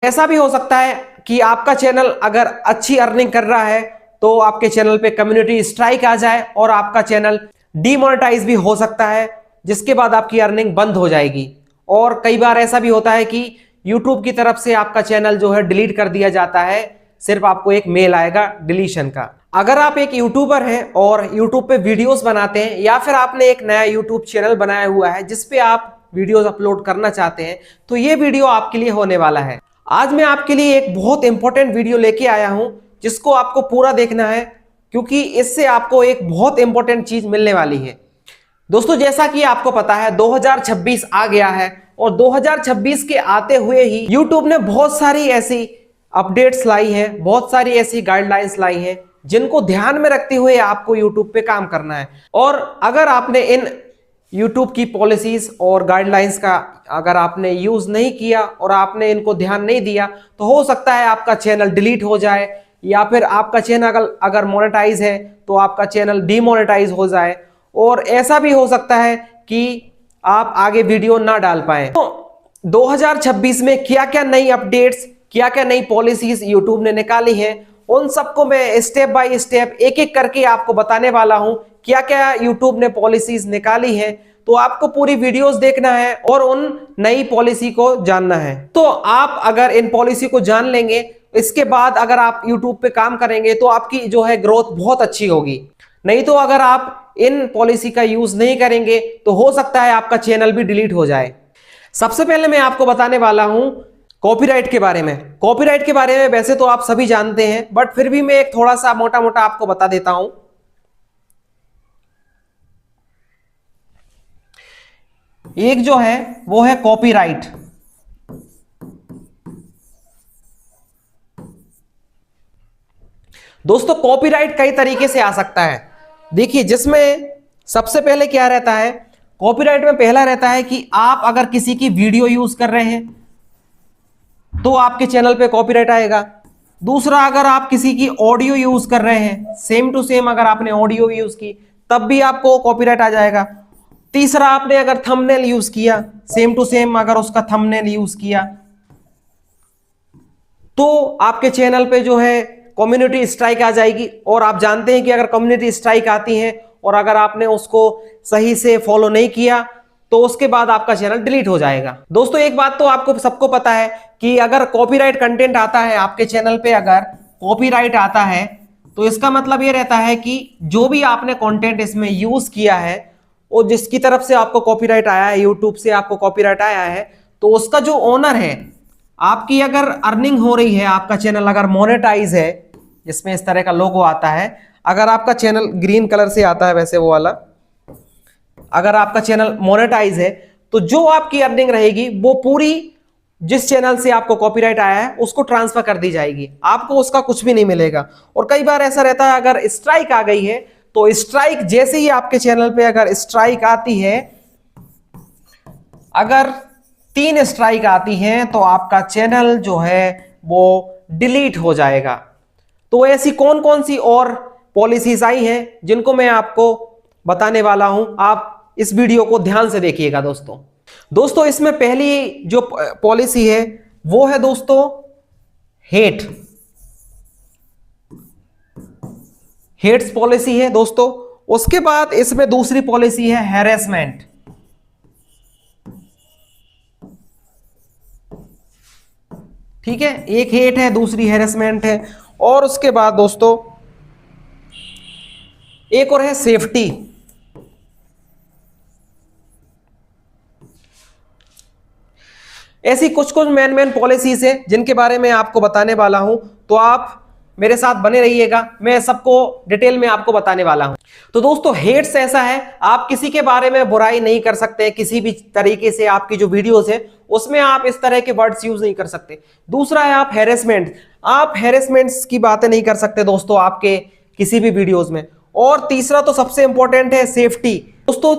ऐसा भी हो सकता है कि आपका चैनल अगर अच्छी अर्निंग कर रहा है तो आपके चैनल पे कम्युनिटी स्ट्राइक आ जाए और आपका चैनल डीमोनेटाइज भी हो सकता है, जिसके बाद आपकी अर्निंग बंद हो जाएगी। और कई बार ऐसा भी होता है कि यूट्यूब की तरफ से आपका चैनल जो है डिलीट कर दिया जाता है, सिर्फ आपको एक मेल आएगा डिलीशन का। अगर आप एक यूट्यूबर हैं और यूट्यूब पे वीडियोस बनाते हैं या फिर आपने एक नया यूट्यूब चैनल बनाया हुआ है जिसपे आप वीडियोस अपलोड करना चाहते हैं, तो ये वीडियो आपके लिए होने वाला है। आज मैं आपके लिए एक बहुत इंपॉर्टेंट वीडियो लेके आया हूं जिसको आपको पूरा देखना है, क्योंकि इससे आपको एक बहुत इंपॉर्टेंट चीज मिलने वाली है। दोस्तों, जैसा कि आपको पता है 2026 आ गया है और 2026 के आते हुए ही YouTube ने बहुत सारी ऐसी अपडेट्स लाई हैं, बहुत सारी ऐसी गाइडलाइंस लाई हैं जिनको ध्यान में रखते हुए आपको YouTube पे काम करना है। और अगर आपने इन YouTube की पॉलिसीज और गाइडलाइंस का अगर आपने यूज नहीं किया और आपने इनको ध्यान नहीं दिया तो हो सकता है आपका चैनल डिलीट हो जाए, या फिर आपका चैनल अगर मोनेटाइज है तो आपका चैनल डीमोनेटाइज हो जाए, और ऐसा भी हो सकता है कि आप आगे वीडियो ना डाल पाए। तो 2026 में क्या क्या नई अपडेट्स, क्या क्या नई पॉलिसीज यूट्यूब ने निकाली हैं, उन सबको मैं स्टेप बाय स्टेप एक एक करके आपको बताने वाला हूं। क्या क्या यूट्यूब ने पॉलिसीज निकाली है, तो आपको पूरी वीडियोस देखना है और उन नई पॉलिसी को जानना है। तो आप अगर इन पॉलिसी को जान लेंगे, इसके बाद अगर आप यूट्यूब पे काम करेंगे तो आपकी जो है ग्रोथ बहुत अच्छी होगी। नहीं तो अगर आप इन पॉलिसी का यूज नहीं करेंगे तो हो सकता है आपका चैनल भी डिलीट हो जाए। सबसे पहले मैं आपको बताने वाला हूं कॉपीराइट के बारे में। कॉपीराइट के बारे में वैसे तो आप सभी जानते हैं, बट फिर भी मैं एक थोड़ा सा मोटा मोटा आपको बता देता हूं। एक जो है वो है कॉपीराइट। दोस्तों, कॉपीराइट कई तरीके से आ सकता है। देखिए, जिसमें सबसे पहले क्या रहता है, कॉपीराइट में पहला रहता है कि आप अगर किसी की वीडियो यूज कर रहे हैं तो आपके चैनल पे कॉपीराइट आएगा। दूसरा, अगर आप किसी की ऑडियो यूज कर रहे हैं, सेम टू सेम अगर आपने ऑडियो यूज की तब भी आपको कॉपीराइट आ जाएगा। तीसरा, आपने अगर थंबनेल यूज किया, सेम टू सेम अगर उसका थंबनेल यूज किया तो आपके चैनल पे जो है कम्युनिटी स्ट्राइक आ जाएगी। और आप जानते हैं कि अगर कम्युनिटी स्ट्राइक आती है और अगर आपने उसको सही से फॉलो नहीं किया तो उसके बाद आपका चैनल डिलीट हो जाएगा। दोस्तों, एक बात तो आपको सबको पता है कि अगर कॉपीराइट कंटेंट आता है आपके चैनल पे, अगर कॉपीराइट आता है तो इसका मतलब ये रहता है कि जो भी आपने कंटेंट इसमें यूज किया है और जिसकी तरफ से आपको कॉपीराइट आया है, यूट्यूब से आपको कॉपीराइट आया है, तो उसका जो ओनर है, आपकी अगर अर्निंग हो रही है, आपका चैनल अगर मोनेटाइज है, जिसमें इस तरह का लोगो आता है, अगर आपका चैनल ग्रीन कलर से आता है वैसे वो वाला, अगर आपका चैनल मोनेटाइज है तो जो आपकी अर्निंग रहेगी वो पूरी जिस चैनल से आपको कॉपीराइट आया है उसको ट्रांसफर कर दी जाएगी, आपको उसका कुछ भी नहीं मिलेगा। और कई बार ऐसा रहता है अगर स्ट्राइक आ गई है तो स्ट्राइक जैसे ही आपके चैनल पे अगर स्ट्राइक आती है, अगर 3 स्ट्राइक आती हैं तो आपका चैनल जो है वो डिलीट हो जाएगा। तो ऐसी कौन कौन सी और पॉलिसीज आई हैं जिनको मैं आपको बताने वाला हूं, आप इस वीडियो को ध्यान से देखिएगा। दोस्तों, इसमें पहली जो पॉलिसी है वो है दोस्तों हेट्स पॉलिसी है दोस्तों। उसके बाद इसमें दूसरी पॉलिसी है हैरेसमेंट। ठीक है, एक हेट है, दूसरी हैरेसमेंट है। और उसके बाद दोस्तों एक और है सेफ्टी। ऐसी कुछ कुछ मेन पॉलिसीज है जिनके बारे में आपको बताने वाला हूं, तो आप मेरे साथ बने रहिएगा, मैं सबको डिटेल में आपको बताने वाला हूं। तो दोस्तों, हेट्स ऐसा है, आप किसी के बारे में बुराई नहीं कर सकते किसी भी तरीके से। आपकी जो वीडियोस है उसमें आप इस तरह के वर्ड्स यूज नहीं कर सकते। दूसरा है आप हैरेसमेंट, आप हैरेसमेंट्स की बातें नहीं कर सकते दोस्तों आपके किसी भी वीडियोस में। और तीसरा तो सबसे इंपॉर्टेंट है सेफ्टी। दोस्तों,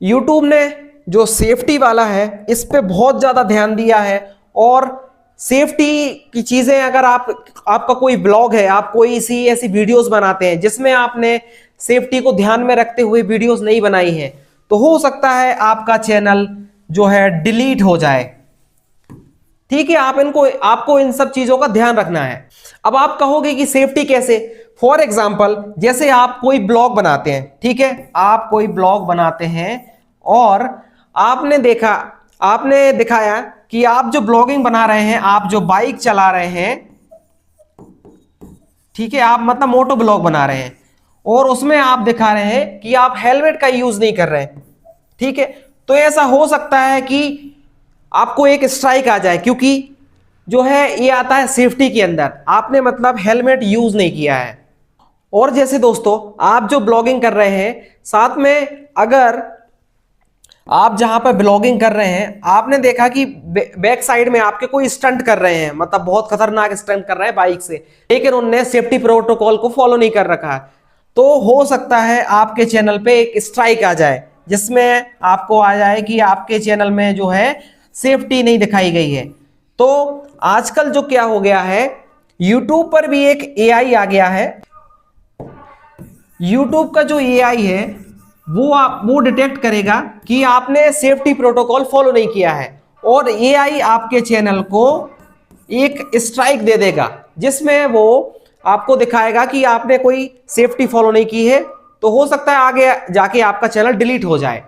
यूट्यूब ने जो सेफ्टी वाला है इस पे बहुत ज्यादा ध्यान दिया है। और सेफ्टी की चीजें, अगर आपका कोई ब्लॉग है, आप कोई ऐसी वीडियोस बनाते हैं जिसमें आपने सेफ्टी को ध्यान में रखते हुए वीडियोस नहीं बनाई है, तो हो सकता है आपका चैनल जो है डिलीट हो जाए। ठीक है, आपको इन सब चीजों का ध्यान रखना है। अब आप कहोगे कि सेफ्टी कैसे? फॉर एग्जाम्पल, जैसे आप कोई ब्लॉग बनाते हैं, ठीक है, आप कोई ब्लॉग बनाते हैं और आपने दिखाया कि आप जो ब्लॉगिंग बना रहे हैं, आप जो बाइक चला रहे हैं, ठीक है, आप मतलब मोटो ब्लॉग बना रहे हैं और उसमें आप दिखा रहे हैं कि आप हेलमेट का यूज नहीं कर रहे हैं, ठीक है, तो ऐसा हो सकता है कि आपको एक स्ट्राइक आ जाए, क्योंकि जो है ये आता है सेफ्टी के अंदर, आपने मतलब हेलमेट यूज नहीं किया है। और जैसे दोस्तों, आप जो ब्लॉगिंग कर रहे हैं, साथ में अगर आप जहां पर ब्लॉगिंग कर रहे हैं, आपने देखा कि बैक साइड में आपके कोई स्टंट कर रहे हैं, मतलब बहुत खतरनाक स्टंट कर रहे हैं बाइक से, लेकिन उनने सेफ्टी प्रोटोकॉल को फॉलो नहीं कर रखा है, तो हो सकता है आपके चैनल पे एक स्ट्राइक आ जाए, जिसमें आपको आ जाए कि आपके चैनल में जो है सेफ्टी नहीं दिखाई गई है। तो आजकल जो क्या हो गया है, यूट्यूब पर भी एक एआई आ गया है। यूट्यूब का जो एआई है वो डिटेक्ट करेगा कि आपने सेफ्टी प्रोटोकॉल फॉलो नहीं किया है, और एआई आपके चैनल को एक स्ट्राइक दे देगा, जिसमें वो आपको दिखाएगा कि आपने कोई सेफ्टी फॉलो नहीं की है, तो हो सकता है आगे जाके आपका चैनल डिलीट हो जाए।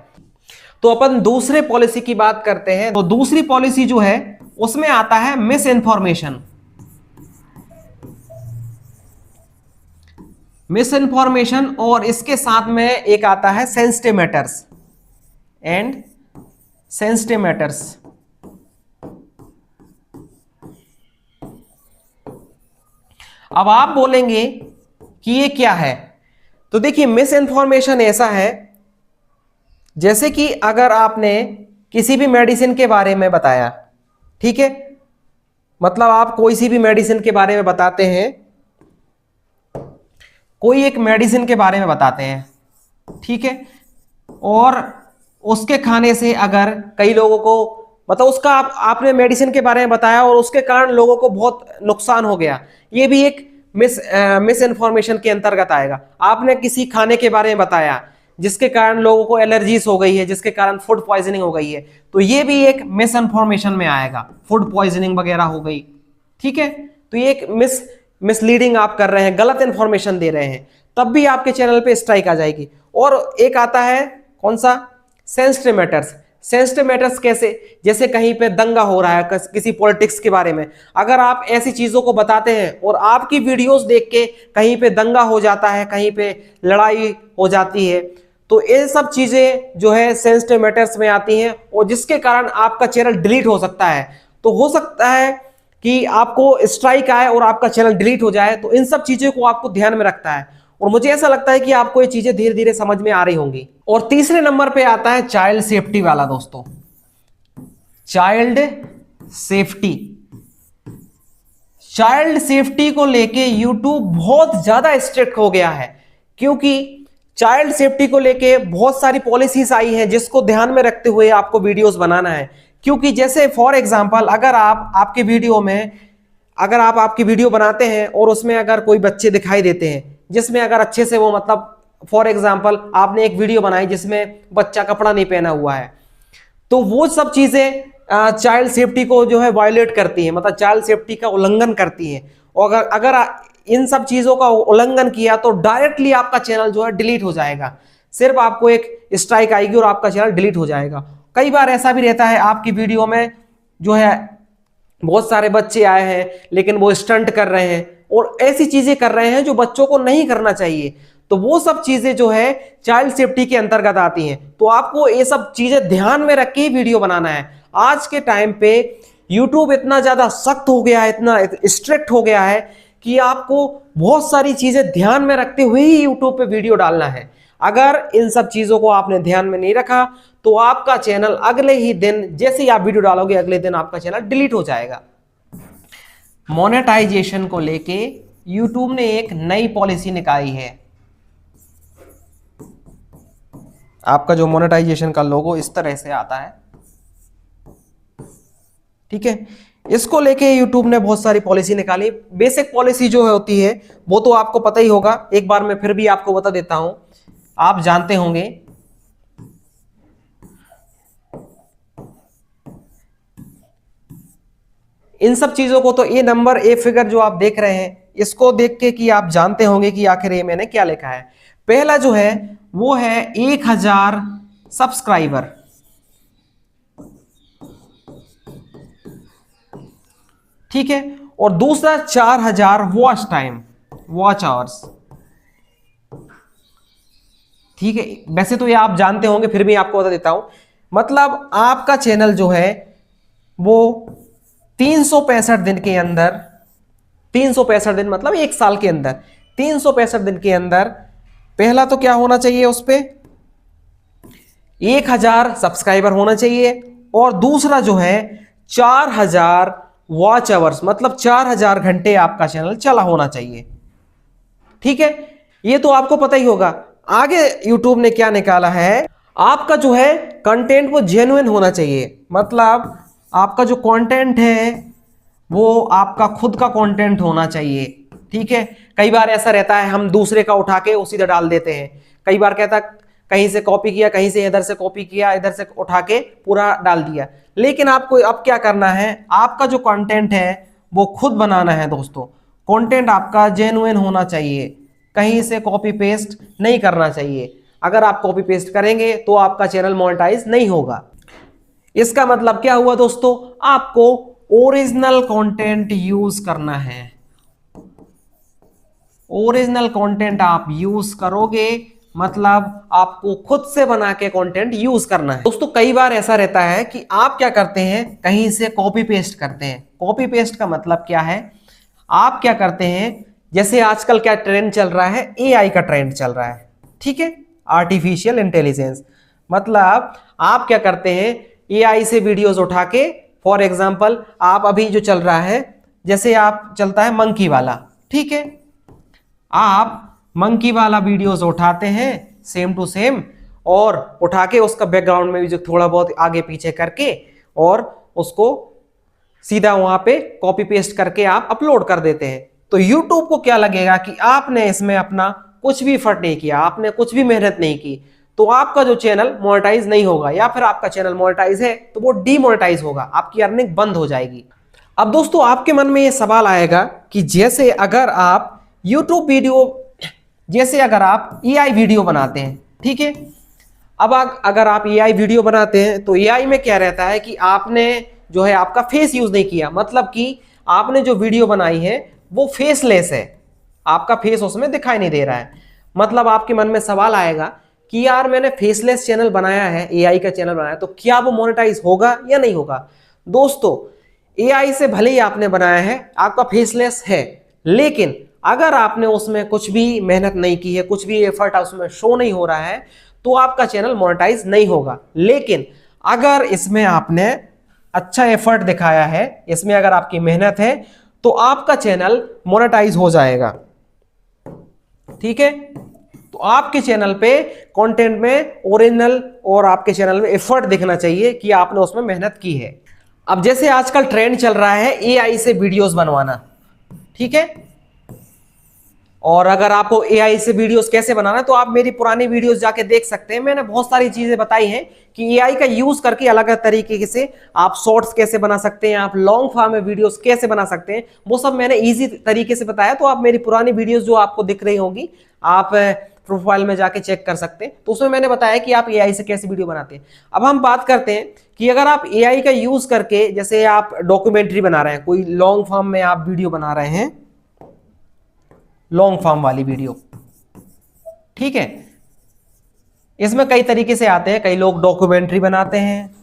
तो अपन दूसरे पॉलिसी की बात करते हैं। तो दूसरी पॉलिसी जो है उसमें आता है मिस इन्फॉर्मेशन। मिस इन्फॉर्मेशन, और इसके साथ में एक आता है sensitive matters and sensitive matters. अब आप बोलेंगे कि ये क्या है? तो देखिए, मिस इन्फॉर्मेशन ऐसा है जैसे कि अगर आपने किसी भी मेडिसिन के बारे में बताया, ठीक है, मतलब आप कोई सी भी मेडिसिन के बारे में बताते हैं, कोई एक मेडिसिन के बारे में बताते हैं, ठीक है, और उसके खाने से अगर कई लोगों को, मतलब उसका आपने मेडिसिन के बारे में बताया और उसके कारण लोगों को बहुत नुकसान हो गया, ये भी एक मिस इन्फॉर्मेशन के अंतर्गत आएगा। आपने किसी खाने के बारे में बताया जिसके कारण लोगों को एलर्जीज हो गई है, जिसके कारण फूड पॉइजनिंग हो गई है, तो ये भी एक मिस इन्फॉर्मेशन में आएगा, फूड पॉइजनिंग वगैरह हो गई, ठीक है, तो ये एक मिसलीडिंग आप कर रहे हैं, गलत इंफॉर्मेशन दे रहे हैं, तब भी आपके चैनल पे स्ट्राइक आ जाएगी। और एक आता है कौन सा? Sensitive matters. सेंसिटिव मैटर्स कैसे? जैसे कहीं पे दंगा हो रहा है किसी पॉलिटिक्स के बारे में, अगर आप ऐसी चीजों को बताते हैं और आपकी वीडियोस देख के कहीं पे दंगा हो जाता है, कहीं पे लड़ाई हो जाती है, तो ये सब चीजें जो है सेंसिटिव मैटर्स में आती हैं, और जिसके कारण आपका चैनल डिलीट हो सकता है। तो हो सकता है कि आपको स्ट्राइक आए और आपका चैनल डिलीट हो जाए, तो इन सब चीजों को आपको ध्यान में रखता है, और मुझे ऐसा लगता है कि आपको ये चीजें धीरे धीरे समझ में आ रही होंगी। और तीसरे नंबर पे आता है चाइल्ड सेफ्टी वाला दोस्तों, चाइल्ड सेफ्टी। चाइल्ड सेफ्टी को लेके यूट्यूब बहुत ज्यादा स्ट्रिक्ट हो गया है, क्योंकि चाइल्ड सेफ्टी को लेके बहुत सारी पॉलिसीज आई हैं जिसको ध्यान में रखते हुए आपको वीडियोस बनाना है। क्योंकि जैसे फॉर एग्जांपल, अगर आप आपके वीडियो में, अगर आप आपकी वीडियो बनाते हैं और उसमें अगर कोई बच्चे दिखाई देते हैं, जिसमें अगर अच्छे से वो, मतलब फॉर एग्जांपल आपने एक वीडियो बनाई जिसमें बच्चा कपड़ा नहीं पहना हुआ है, तो वो सब चीजें चाइल्ड सेफ्टी को जो है वायलेट करती है, मतलब चाइल्ड सेफ्टी का उल्लंघन करती है। और अगर इन सब चीजों का उल्लंघन किया तो डायरेक्टली आपका चैनल जो है डिलीट हो जाएगा, सिर्फ आपको एक स्ट्राइक आएगी और आपका चैनल डिलीट हो जाएगा। कई बार ऐसा भी रहता है, आपकी वीडियो में जो है बहुत सारे बच्चे आए हैं लेकिन वो स्टंट कर रहे हैं और ऐसी चीजें कर रहे हैं जो बच्चों को नहीं करना चाहिए, तो वो सब चीजें जो है चाइल्ड सेफ्टी के अंतर्गत आती हैं। तो आपको ये सब चीजें ध्यान में रख के ही वीडियो बनाना है। आज के टाइम पे यूट्यूब इतना ज्यादा सख्त हो गया है, इतना स्ट्रिक्ट हो गया है कि आपको बहुत सारी चीजें ध्यान में रखते हुए ही यूट्यूब पे वीडियो डालना है। अगर इन सब चीजों को आपने ध्यान में नहीं रखा तो आपका चैनल अगले ही दिन, जैसे ही आप वीडियो डालोगे अगले दिन आपका चैनल डिलीट हो जाएगा। मोनेटाइजेशन को लेके यूट्यूब ने एक नई पॉलिसी निकाली है। आपका जो मोनेटाइजेशन का लोगो इस तरह से आता है, ठीक है, इसको लेके यूट्यूब ने बहुत सारी पॉलिसी निकाली। बेसिक पॉलिसी जो होती है वो तो आपको पता ही होगा, एक बार मैं फिर भी आपको बता देता हूं, आप जानते होंगे। इन सब चीजों को तो ये नंबर, ये फिगर जो आप देख रहे हैं, इसको देख के कि आप जानते होंगे कि आखिर ये मैंने क्या लिखा है। पहला जो है वो है 1000 सब्सक्राइबर, ठीक है, और दूसरा 4000 वॉच टाइम, वॉच आवर्स, ठीक है। वैसे तो ये आप जानते होंगे, फिर भी आपको बता देता हूं। मतलब आपका चैनल जो है वो 365 दिन के अंदर, 365 दिन मतलब एक साल के अंदर 365 दिन के अंदर पहला तो क्या होना चाहिए, उस पे 1000 सब्सक्राइबर होना चाहिए, और दूसरा जो है 4000 वॉच आवर्स, मतलब 4000 घंटे आपका चैनल चला होना चाहिए, ठीक है। ये तो आपको पता ही होगा। आगे YouTube ने क्या निकाला है, आपका जो है कंटेंट वो जेन्युइन होना चाहिए, मतलब आपका जो कंटेंट है वो आपका खुद का कंटेंट होना चाहिए, ठीक है। कई बार ऐसा रहता है हम दूसरे का उठा के उसी तरह डाल देते हैं, कई बार कहता कहीं से कॉपी किया, कहीं से इधर से कॉपी किया, इधर से उठा के पूरा डाल दिया। लेकिन आपको अब क्या करना है, आपका जो कंटेंट है वो खुद बनाना है दोस्तों। कंटेंट आपका जेन्युइन होना चाहिए, कहीं से कॉपी पेस्ट नहीं करना चाहिए। अगर आप कॉपी पेस्ट करेंगे तो आपका चैनल मोनेटाइज नहीं होगा। इसका मतलब क्या हुआ दोस्तों, आपको ओरिजिनल कंटेंट यूज करना है। ओरिजिनल कंटेंट आप यूज करोगे मतलब आपको खुद से बना के कंटेंट यूज करना है। दोस्तों कई बार ऐसा रहता है कि आप क्या करते हैं, कहीं से कॉपी पेस्ट करते हैं। कॉपी पेस्ट का मतलब क्या है, आप क्या करते हैं, जैसे आजकल क्या ट्रेंड चल रहा है, एआई का ट्रेंड चल रहा है, ठीक है, आर्टिफिशियल इंटेलिजेंस। मतलब आप क्या करते हैं, एआई से वीडियोस उठा के, फॉर एग्जांपल आप अभी जो चल रहा है, जैसे आप चलता है मंकी वाला, ठीक है, आप मंकी वाला वीडियोस उठाते हैं सेम टू सेम, और उठा के उसका बैकग्राउंड में भी जो थोड़ा बहुत आगे पीछे करके, और उसको सीधा वहां पे कॉपी पेस्ट करके आप अपलोड कर देते हैं। तो YouTube को क्या लगेगा कि आपने इसमें अपना कुछ भी एफर्ट नहीं किया, आपने कुछ भी मेहनत नहीं की, तो आपका जो चैनल मोनेटाइज नहीं होगा, या फिर आपका चैनल मोनेटाइज है तो वो डीमोनेटाइज होगा, आपकी अर्निंग बंद हो जाएगी। अब दोस्तों आपके मन में ये सवाल आएगा कि जैसे अगर आप YouTube वीडियो, जैसे अगर आप एआई वीडियो बनाते हैं, ठीक है, अब अगर आप एआई वीडियो बनाते हैं तो एआई में क्या रहता है कि आपने जो है आपका फेस यूज नहीं किया, मतलब कि आपने जो वीडियो बनाई है वो फेसलेस है, आपका फेस उसमें दिखाई नहीं दे रहा है। मतलब आपके मन में सवाल आएगा कि यार मैंने फेसलेस चैनल बनाया है, एआई का चैनल बनाया, तो क्या वो मोनेटाइज होगा या नहीं होगा। दोस्तों एआई से भले ही आपने बनाया है, आपका फेसलेस है, लेकिन अगर आपने उसमें कुछ भी मेहनत नहीं की है, कुछ भी एफर्ट उसमें शो नहीं हो रहा है, तो आपका चैनल मोनेटाइज नहीं होगा। लेकिन अगर इसमें आपने अच्छा एफर्ट दिखाया है, इसमें अगर आपकी मेहनत है, तो आपका चैनल मोनेटाइज हो जाएगा, ठीक है। तो आपके चैनल पे कंटेंट में ओरिजिनल और आपके चैनल में एफर्ट दिखना चाहिए कि आपने उसमें मेहनत की है। अब जैसे आजकल ट्रेंड चल रहा है एआई से वीडियोस बनवाना, ठीक है, और अगर आपको एआई से वीडियोस कैसे बनाना है तो आप मेरी पुरानी वीडियोस जाके देख सकते हैं। मैंने बहुत सारी चीजें बताई हैं कि एआई का यूज करके अलग अलग तरीके से आप शॉर्ट्स कैसे बना सकते हैं, आप लॉन्ग फॉर्म में वीडियोस कैसे बना सकते हैं, वो सब मैंने इजी तरीके से बताया। तो आप मेरी पुरानी वीडियोस जो आपको दिख रही होंगी, आप प्रोफाइल में जाके चेक कर सकते हैं, तो उसमें मैंने बताया कि आप एआई से कैसे वीडियो बनाते हैं। अब हम बात करते हैं कि अगर आप एआई का यूज करके, जैसे आप डॉक्यूमेंट्री बना रहे हैं, कोई लॉन्ग फॉर्म में आप वीडियो बना रहे हैं, लॉन्ग फॉर्म वाली वीडियो, ठीक है, इसमें कई तरीके से आते हैं। कई लोग डॉक्यूमेंट्री बनाते हैं,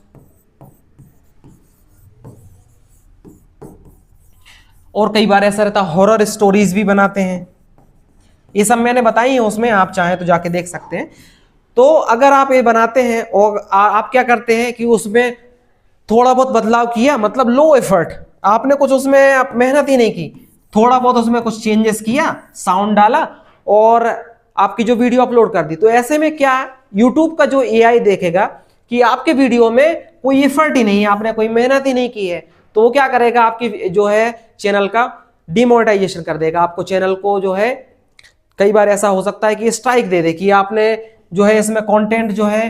और कई बार ऐसा रहता है हॉरर स्टोरीज भी बनाते हैं। ये सब मैंने बताई है, उसमें आप चाहें तो जाके देख सकते हैं। तो अगर आप ये बनाते हैं और आप क्या करते हैं कि उसमें थोड़ा बहुत बदलाव किया, मतलब लो एफर्ट, आपने कुछ उसमें आप मेहनत ही नहीं की, थोड़ा बहुत उसमें कुछ चेंजेस किया, साउंड डाला और आपकी जो वीडियो अपलोड कर दी, तो ऐसे में क्या यूट्यूब का जो एआई देखेगा कि आपके वीडियो में कोई एफर्ट ही नहीं है, आपने कोई मेहनत ही नहीं की है, तो वो क्या करेगा, आपकी जो है चैनल का डिमोनेटाइजेशन कर देगा। आपको चैनल को जो है कई बार ऐसा हो सकता है कि स्ट्राइक दे दे कि आपने जो है इसमें कंटेंट जो है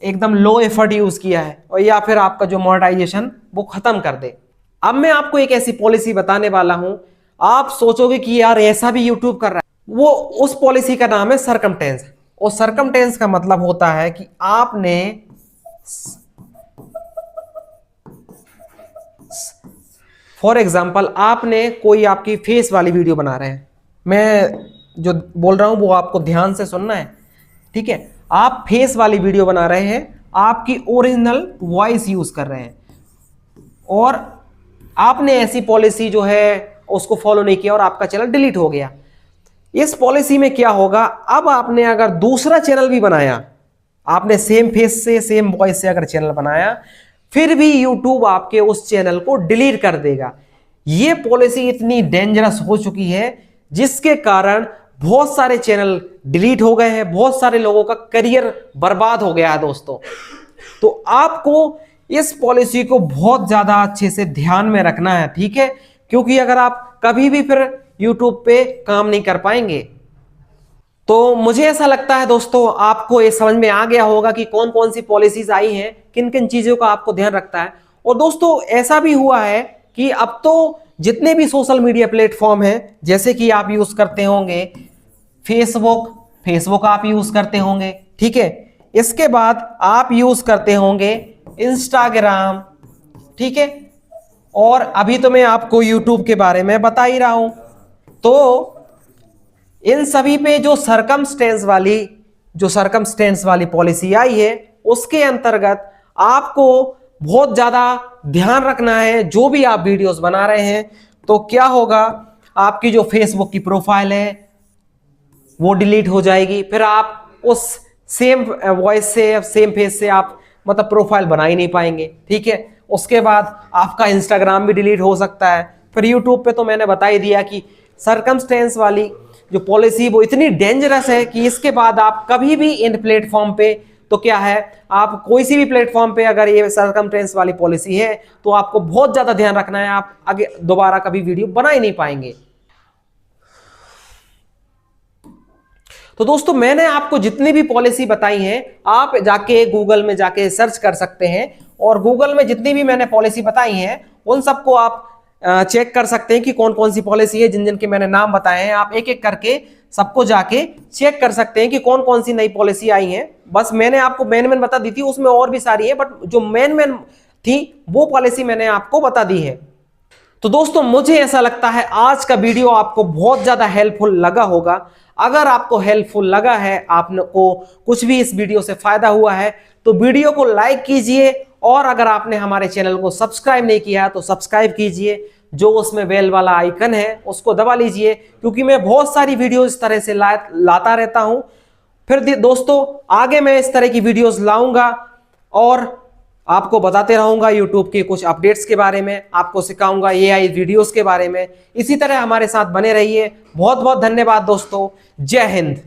एकदम लो एफर्ट यूज किया है, और या फिर आपका जो मोनेटाइजेशन वो खत्म कर दे। अब मैं आपको एक ऐसी पॉलिसी बताने वाला हूं, आप सोचोगे कि यार ऐसा भी यूट्यूब कर रहा है। वो उस पॉलिसी का नाम है सरकमटेंस। और सरकमटेंस का मतलब होता है कि आपने फॉर एग्जाम्पल आपने कोई आपकी फेस वाली वीडियो बना रहे हैं, मैं जो बोल रहा हूं वो आपको ध्यान से सुनना है, ठीक है। आप फेस वाली वीडियो बना रहे हैं, आपकी ओरिजिनल वॉइस यूज कर रहे हैं, और आपने ऐसी पॉलिसी जो है उसको फॉलो नहीं किया और आपका चैनल डिलीट हो गया। इस पॉलिसी में क्या होगा, अब आपने अगर दूसरा चैनल भी बनाया, आपने सेम फेस से सेम वॉइस से अगर चैनल बनाया, फिर भी यूट्यूब आपके उस चैनल को डिलीट कर देगा। यह पॉलिसी इतनी डेंजरस हो चुकी है जिसके कारण बहुत सारे चैनल डिलीट हो गए हैं, बहुत सारे लोगों का करियर बर्बाद हो गया है दोस्तों। तो आपको इस पॉलिसी को बहुत ज्यादा अच्छे से ध्यान में रखना है, ठीक है, क्योंकि अगर आप कभी भी फिर यूट्यूब पे काम नहीं कर पाएंगे। तो मुझे ऐसा लगता है दोस्तों आपको ये समझ में आ गया होगा कि कौन कौन सी पॉलिसीज आई हैं, किन किन चीजों का आपको ध्यान रखता है। और दोस्तों ऐसा भी हुआ है कि अब तो जितने भी सोशल मीडिया प्लेटफॉर्म हैं, जैसे कि आप यूज करते होंगे फेसबुक आप यूज करते होंगे, ठीक है। इसके बाद आप यूज करते होंगे इंस्टाग्राम, ठीक है। और अभी तो मैं आपको यूट्यूब के बारे में बता ही रहा हूं। तो इन सभी पे जो सरकमस्टेंस वाली पॉलिसी आई है, उसके अंतर्गत आपको बहुत ज्यादा ध्यान रखना है जो भी आप वीडियोस बना रहे हैं। तो क्या होगा, आपकी जो फेसबुक की प्रोफाइल है वो डिलीट हो जाएगी, फिर आप उस सेम वॉइस से सेम फेस से आप मतलब प्रोफाइल बना ही नहीं पाएंगे, ठीक है। उसके बाद आपका इंस्टाग्राम भी डिलीट हो सकता है। फिर यूट्यूब पे तो मैंने बता ही दिया कि सरकमस्टेंस वाली जो पॉलिसी वो इतनी डेंजरस है कि इसके बाद आप कभी भी इन प्लेटफॉर्म पे, तो क्या है, आप कोई सी भी प्लेटफॉर्म पे अगर ये सरकमस्टेंस वाली पॉलिसी है तो आपको बहुत ज्यादा ध्यान रखना है, आप आगे दोबारा कभी वीडियो बना ही नहीं पाएंगे। तो दोस्तों मैंने आपको जितनी भी पॉलिसी बताई है, आप जाके गूगल में जाके सर्च कर सकते हैं, और गूगल में जितनी भी मैंने पॉलिसी बताई है उन सबको आप चेक कर सकते हैं कि कौन कौन सी पॉलिसी है। जिन जिन के मैंने नाम बताए हैं आप एक एक करके सबको जाके चेक कर सकते हैं कि कौन कौन सी नई पॉलिसी आई है। बस मैंने आपको मेन बता दी थी, उसमें और भी सारी है, बट जो मेन थी वो पॉलिसी मैंने आपको बता दी है। तो दोस्तों मुझे ऐसा लगता है आज का वीडियो आपको बहुत ज्यादा हेल्पफुल लगा होगा। अगर आपको हेल्पफुल लगा है, आपको कुछ भी इस वीडियो से फायदा हुआ है, तो वीडियो को लाइक कीजिए, और अगर आपने हमारे चैनल को सब्सक्राइब नहीं किया तो सब्सक्राइब कीजिए, जो उसमें बेल वाला आइकन है उसको दबा लीजिए, क्योंकि मैं बहुत सारी वीडियो इस तरह से लाता रहता हूं। फिर दोस्तों आगे मैं इस तरह की वीडियोस लाऊंगा और आपको बताते रहूंगा यूट्यूब के कुछ अपडेट्स के बारे में, आपको सिखाऊंगा AI वीडियोस के बारे में। इसी तरह हमारे साथ बने रहिए। बहुत बहुत धन्यवाद दोस्तों। जय हिंद।